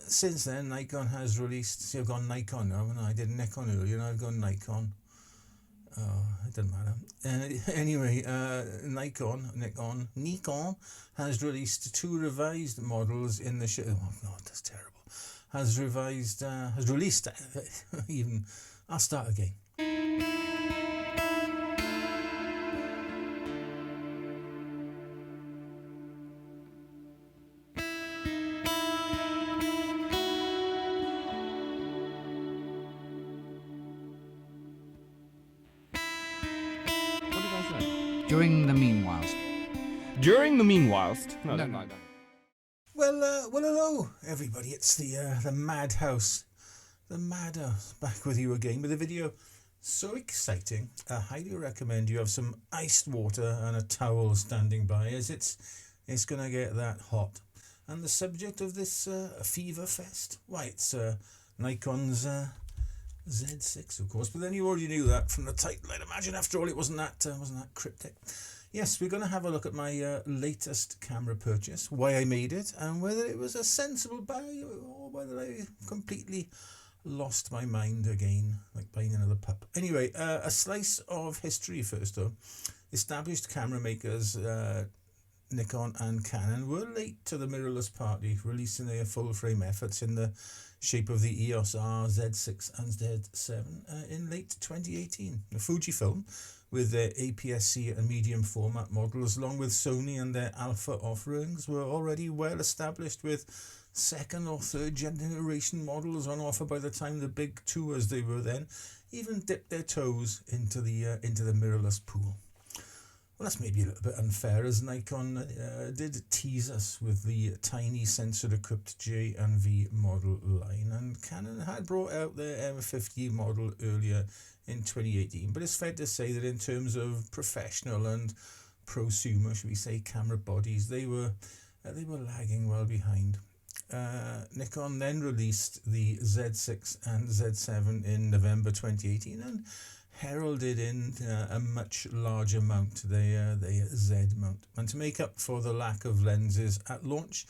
Since then, Nikon has released. See, I've gone Nikon now, and I did Nikon earlier, and I've gone Nikon. Oh, it doesn't matter. Anyway, Nikon has released 2 revised models in the oh god, that's terrible. Has released even. I'll start again. During the meanwhilest. No. Well, hello everybody. It's the Madhouse, back with you again with a video so exciting. I highly recommend you have some iced water and a towel standing by, as it's gonna get that hot. And the subject of this fever fest, why, it's Nikon's Z6, of course. But then you already knew that from the title, I'd imagine. After all, it wasn't that cryptic. Yes, we're going to have a look at my latest camera purchase, why I made it, and whether it was a sensible buy or whether I completely lost my mind again, like buying another pup. Anyway, a slice of history first, though. Established camera makers Nikon and Canon were late to the mirrorless party, releasing their full-frame efforts in the shape of the EOS R, Z6 and Z7 in late 2018. The Fujifilm, with their APS-C and medium format models, along with Sony and their Alpha offerings, were already well established, with second or third generation models on offer by the time the big two, as they were then, even dipped their toes into the mirrorless pool. Well, that's maybe a little bit unfair, as Nikon did tease us with the tiny sensor-equipped J and V model line, and Canon had brought out their M50 model earlier in 2018. But it's fair to say that in terms of professional and prosumer, should we say, camera bodies, they were lagging well behind. Nikon then released the Z6 and Z7 in November 2018 and heralded in a much larger mount, the Z mount. And to make up for the lack of lenses at launch,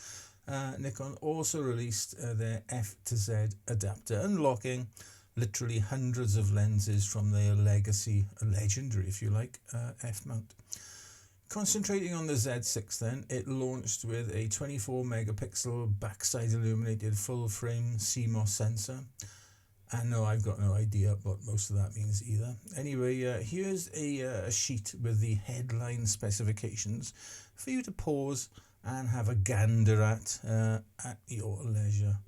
Nikon also released their F to Z adapter, unlocking literally hundreds of lenses from their legendary, if you like, F mount. Concentrating on the Z6 then, it launched with a 24 megapixel backside illuminated full frame CMOS sensor. And no, I've got no idea what most of that means either. Anyway, here's a sheet with the headline specifications for you to pause and have a gander at your leisure.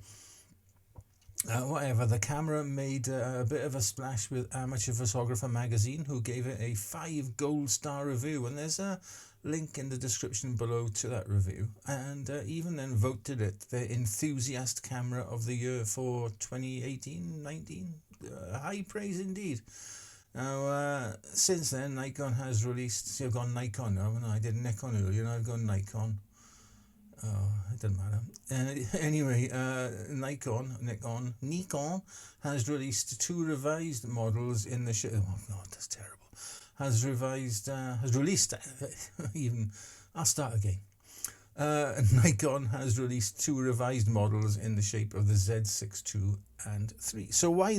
Whatever, the camera made a bit of a splash with Amateur Photographer magazine, who gave it a 5 gold star review, and there's a link in the description below to that review, and even then voted it their enthusiast camera of the year for 2018-19. High praise indeed. Now, since then, Nikon has released. See, I've gone Nikon now, and I did Nikon earlier, and I've gone Nikon. Oh, it doesn't matter. Anyway, Nikon has released 2 revised models in the oh god, that's terrible. Has released even. I'll start again. Nikon has released 2 revised models in the shape of the Z6 II and 3. So why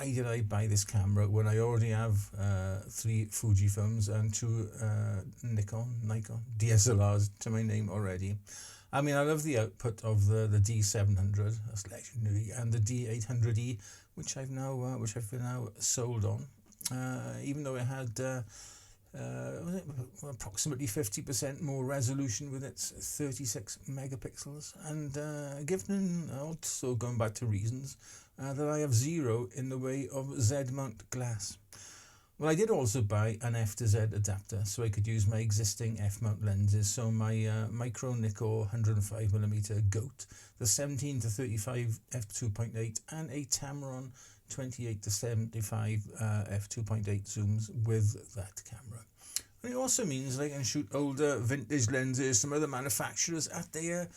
did I buy this camera when I already have 3 Fujifilms and 2 Nikon DSLRs to my name already? I mean, I love the output of the D700, that's legendary, and the D800E, which I've been now sold on. Even though it had approximately 50% more resolution with its 36 megapixels, and given also going back to reasons that I have 0 in the way of Z-mount glass. Well, I did also buy an F to Z adapter so I could use my existing F-mount lenses, so my Micro Nikkor 105mm GOAT, the 17 to 35 f2.8 and a Tamron 28 to 75 f2.8 zooms with that camera. And it also means that I can shoot older vintage lenses from other manufacturers at their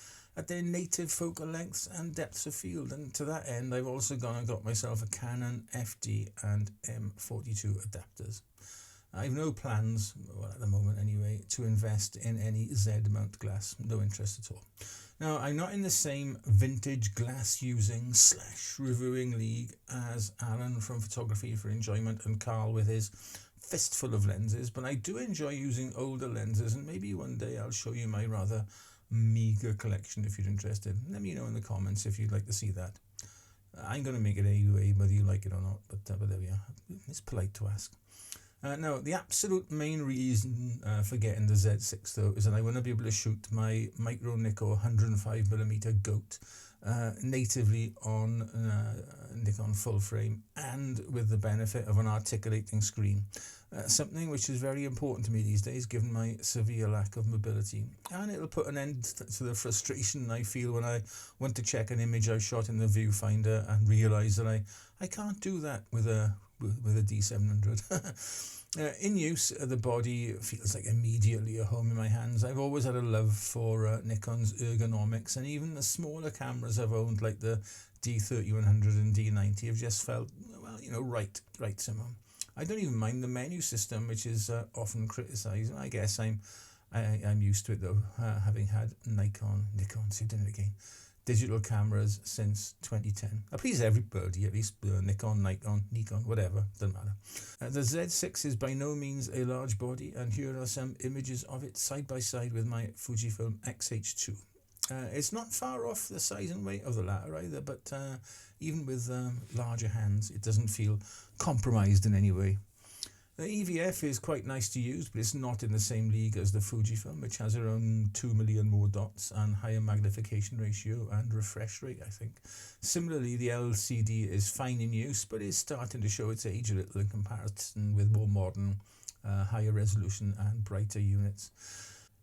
native focal lengths and depths of field. And to that end, I've also gone and got myself a Canon FD and M42 adapters. I've no plans, well at the moment anyway, to invest in any Z-mount glass, no interest at all. Now, I'm not in the same vintage glass using / reviewing league as Alan from Photography for Enjoyment and Carl with his fistful of lenses, but I do enjoy using older lenses, and maybe one day I'll show you my rather meager collection if you're interested. Let me know in the comments if you'd like to see that. I'm going to make it anyway, whether you like it or not, but there we are. It's polite to ask. Now, the absolute main reason for getting the Z6 though is that I want to be able to shoot my micro Nikon 105mm GOAT natively on Nikon full frame and with the benefit of an articulating screen. Something which is very important to me these days given my severe lack of mobility, and it'll put an end to the frustration I feel when I want to check an image I shot in the viewfinder and realise that I can't do that with a D700. In use, the body feels like immediately at home in my hands. I've always had a love for Nikon's ergonomics, and even the smaller cameras I've owned like the D3100 and D90 have just felt, well, you know, right somehow. I don't even mind the menu system, which is often criticised. I guess I'm used to it though, having had Nikon, see, done it again, digital cameras since 2010. I please everybody, at least Nikon, whatever, doesn't matter. The Z6 is by no means a large body, and here are some images of it side by side with my Fujifilm X-H2. It's not far off the size and weight of the latter either, but even with larger hands, it doesn't feel compromised in any way. The EVF is quite nice to use, but it's not in the same league as the Fujifilm, which has around 2 million more dots and higher magnification ratio and refresh rate, I think. Similarly, the LCD is fine in use, but is starting to show its age a little in comparison with more modern, higher resolution and brighter units.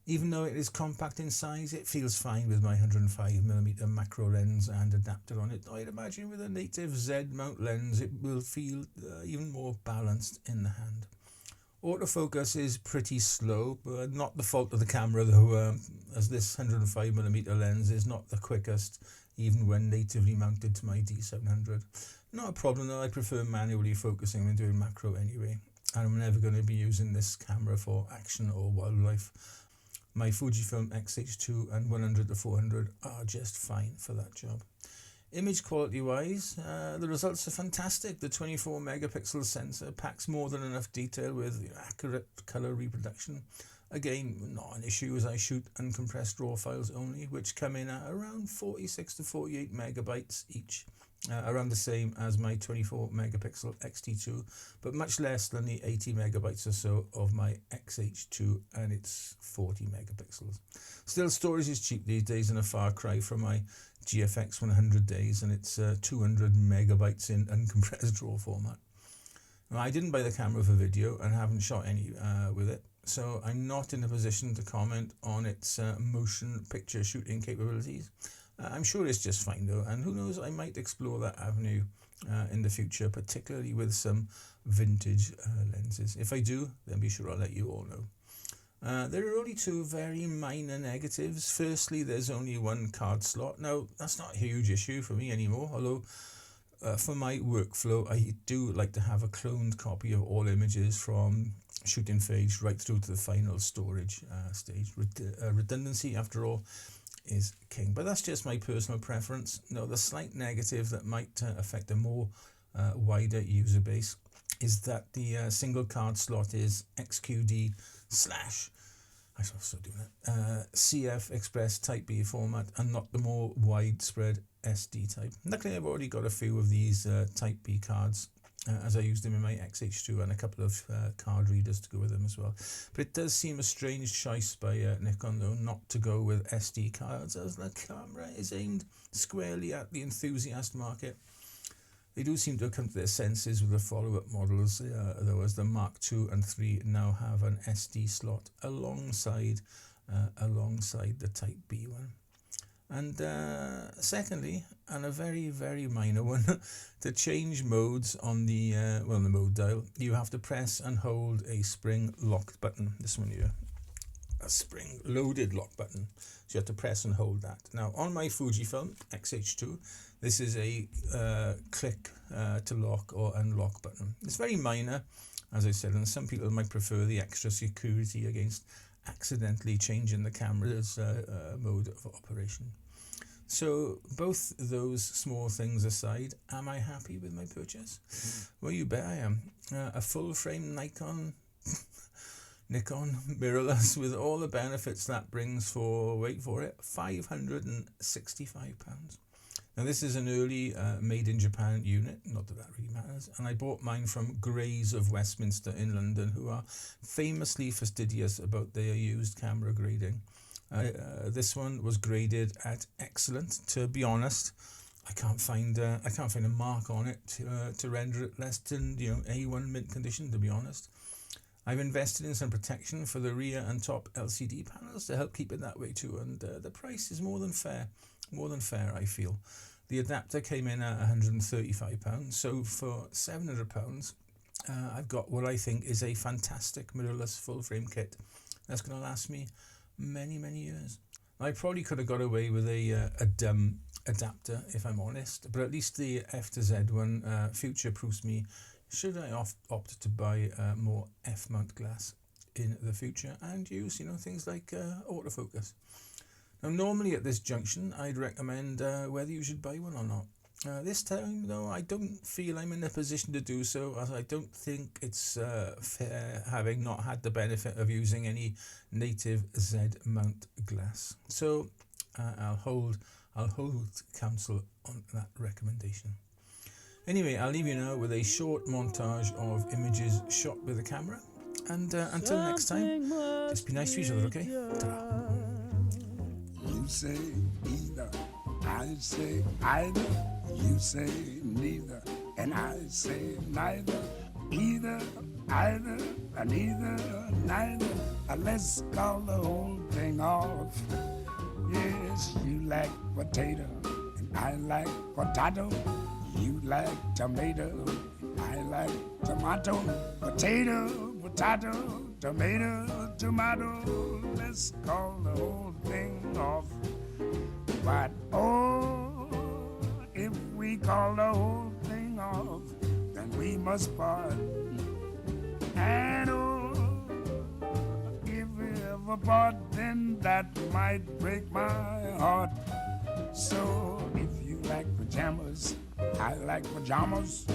Even though it is compact in size, it feels fine with my 105mm macro lens and adapter on it. I'd imagine with a native Z mount lens it will feel even more balanced in the hand. Autofocus is pretty slow, but not the fault of the camera though, as this 105mm lens is not the quickest even when natively mounted to my D700. Not a problem though, I prefer manually focusing when doing macro anyway, and I'm never going to be using this camera for action or wildlife. My Fujifilm X-H2 and 100-400 are just fine for that job. Image quality wise, the results are fantastic. The 24 megapixel sensor packs more than enough detail with accurate colour reproduction. Again, not an issue as I shoot uncompressed RAW files only, which come in at around 46 to 48 megabytes each. Around the same as my 24 megapixel X-T2, but much less than the 80 megabytes or so of my X-H2 and its 40 megapixels. Still, storage is cheap these days and a far cry from my GFX 100 days and its 200 megabytes in uncompressed RAW format. Now, I didn't buy the camera for video and haven't shot any with it, so I'm not in a position to comment on its motion picture shooting capabilities. I'm sure it's just fine though, and who knows, I might explore that avenue in the future, particularly with some vintage lenses. If I do, then be sure I'll let you all know. There are only two very minor negatives. Firstly, there's only one card slot. Now, that's not a huge issue for me anymore, although for my workflow, I do like to have a cloned copy of all images from shooting phase right through to the final storage stage. Redundancy, after all, is king, but that's just my personal preference. No, the slight negative that might affect a more wider user base is that the single card slot is XQD / I still doing it, CF Express Type B format and not the more widespread SD type. Luckily, I've already got a few of these Type B cards as I used them in my X-H2 and a couple of card readers to go with them as well. But it does seem a strange choice by Nikon though not to go with SD cards, as the camera is aimed squarely at the enthusiast market. They do seem to have come to their senses with the follow-up models though, as the Mark II and III now have an SD slot alongside the Type B one. And secondly, and a very, very minor one, to change modes on the the mode dial, you have to press and hold a spring locked button. This one here, a spring loaded lock button. So you have to press and hold that. Now on my Fujifilm X-H2, this is a click to lock or unlock button. It's very minor, as I said, and some people might prefer the extra security against accidentally changing the camera's mode of operation. So both those small things aside, am I happy with my purchase? Well, you bet I am. A full frame Nikon mirrorless with all the benefits that brings for, wait for it, £565. Now this is an early made in Japan unit, not that really matters, and I bought mine from Grays of Westminster in London, who are famously fastidious about their used camera grading. This one was graded at excellent. To be honest, I can't find a mark on it to render it less than A1 mint condition. To be honest, I've invested in some protection for the rear and top LCD panels to help keep it that way too, and the price is more than fair. I feel. The adapter came in at £135, so for £700, I've got what I think is a fantastic mirrorless full frame kit that's going to last me many years. I probably could have got away with a dumb adapter if I'm honest, but at least the F to Z one future-proofs me should I opt to buy more F-mount glass in the future and use things like autofocus. Now normally at this junction I'd recommend whether you should buy one or not. This time though, I don't feel I'm in a position to do so, as I don't think it's fair having not had the benefit of using any native Z mount glass. So I'll hold counsel on that recommendation. Anyway, I'll leave you now with a short montage of images shot with the camera, and until next time, just be nice to each other, okay? Ta-ra. You say either, I say either. You say neither, and I say neither. Either, either, neither, neither. Let's call the whole thing off. Yes, you like potato, and I like potato. You like tomato, and I like tomato. Potato, potato, tomato, tomato. Let's call the whole thing off. But oh, if we call the whole thing off, then we must part. And oh, if we ever part, then that might break my heart. So if you like pajamas, I like pajamas.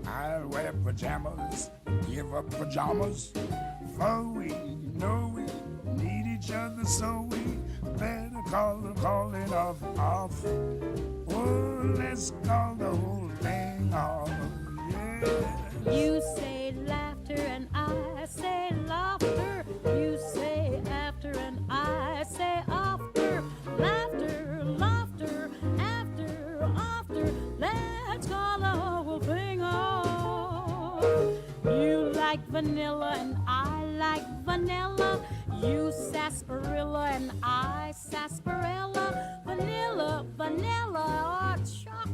I'll wear pajamas, give up pajamas. For we know we need each other, so we better call it off. Oh, let's call the whole thing off. Yeah. You say laughter and I say laughter. You say after and I say after. Laughter, laughter, after. Let's call the whole thing off. You like vanilla and I like vanilla. You sarsaparilla and I sarsaparilla. Vanilla, or chocolate.